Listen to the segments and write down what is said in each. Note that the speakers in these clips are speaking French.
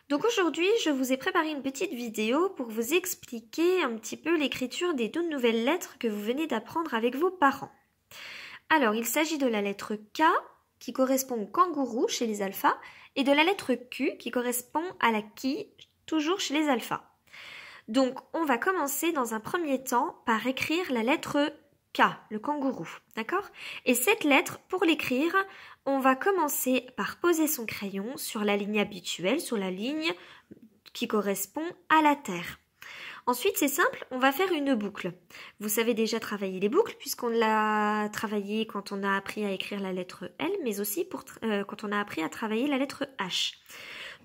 Donc aujourd'hui, je vous ai préparé une petite vidéo pour vous expliquer un petit peu l'écriture des 2 nouvelles lettres que vous venez d'apprendre avec vos parents. Alors, il s'agit de la lettre K qui correspond au kangourou chez les alphas et de la lettre Q qui correspond à la qui, toujours chez les alphas. Donc, on va commencer dans un premier temps par écrire la lettre K, le kangourou, d'accord? Et cette lettre, pour l'écrire, on va commencer par poser son crayon sur la ligne habituelle, sur la ligne qui correspond à la terre. Ensuite, c'est simple, on va faire une boucle. Vous savez déjà travailler les boucles puisqu'on l'a travaillé quand on a appris à écrire la lettre L, mais aussi quand on a appris à travailler la lettre H.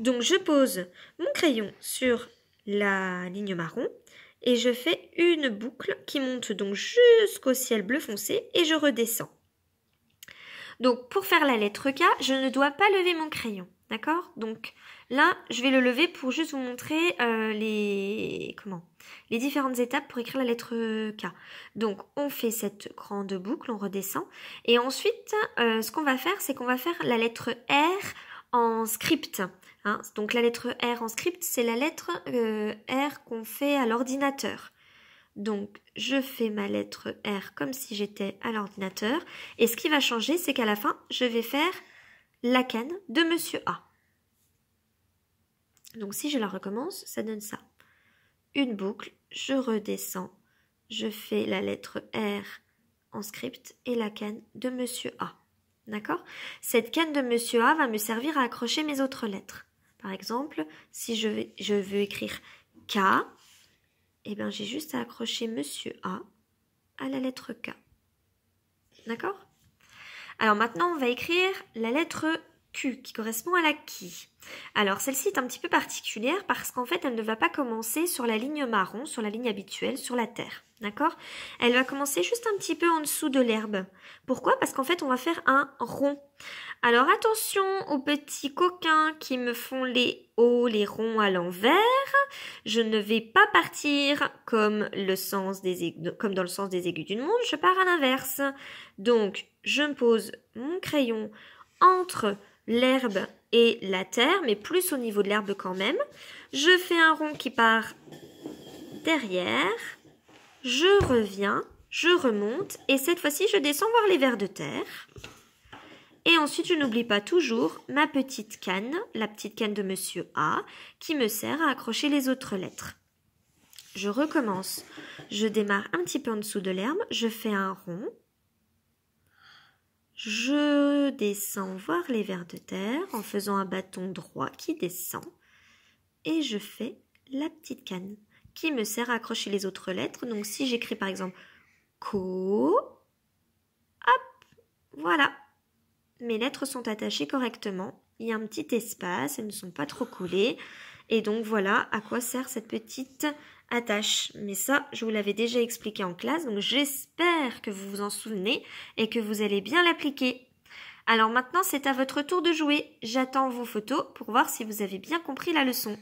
Donc, je pose mon crayon sur la ligne marron et je fais une boucle qui monte donc jusqu'au ciel bleu foncé et je redescends. Donc, pour faire la lettre K, je ne dois pas lever mon crayon, d'accord? Donc, là, je vais le lever pour juste vous montrer les différentes étapes pour écrire la lettre K. Donc, on fait cette grande boucle, on redescend. Et ensuite, ce qu'on va faire, c'est qu'on va faire la lettre R en script. Hein. Donc, la lettre R en script, c'est la lettre R qu'on fait à l'ordinateur. Donc, je fais ma lettre R comme si j'étais à l'ordinateur. Et ce qui va changer, c'est qu'à la fin, je vais faire la canne de Monsieur A. Donc, si je la recommence, ça donne ça. Une boucle, je redescends, je fais la lettre R en script et la canne de Monsieur A. D'accord? Cette canne de Monsieur A va me servir à accrocher mes autres lettres. Par exemple, si je veux écrire K, eh bien, j'ai juste à accrocher Monsieur A à la lettre K. D'accord? Alors maintenant, on va écrire la lettre Q qui correspond à la qui. Alors celle-ci est un petit peu particulière parce qu'en fait, elle ne va pas commencer sur la ligne marron, sur la ligne habituelle, sur la terre. D'accord? Elle va commencer juste un petit peu en dessous de l'herbe. Pourquoi? Parce qu'en fait, on va faire un rond. Alors attention aux petits coquins qui me font les hauts, les ronds à l'envers. Je ne vais pas partir comme dans le sens des aigus d'une montre, je pars à l'inverse. Donc, je me pose mon crayon entre l'herbe et la terre, mais plus au niveau de l'herbe quand même. Je fais un rond qui part derrière. Je reviens, je remonte et cette fois-ci, je descends voir les vers de terre. Et ensuite, je n'oublie pas toujours ma petite canne, la petite canne de Monsieur A, qui me sert à accrocher les autres lettres. Je recommence. Je démarre un petit peu en dessous de l'herbe, je fais un rond. Je descends voir les vers de terre en faisant un bâton droit qui descend. Et je fais la petite canne qui me sert à accrocher les autres lettres. Donc, si j'écris par exemple Co, hop, voilà. Mes lettres sont attachées correctement. Il y a un petit espace, elles ne sont pas trop collées. Et donc, voilà à quoi sert cette petite attache. Mais ça, je vous l'avais déjà expliqué en classe. Donc, j'espère que vous vous en souvenez et que vous allez bien l'appliquer. Alors maintenant, c'est à votre tour de jouer. J'attends vos photos pour voir si vous avez bien compris la leçon.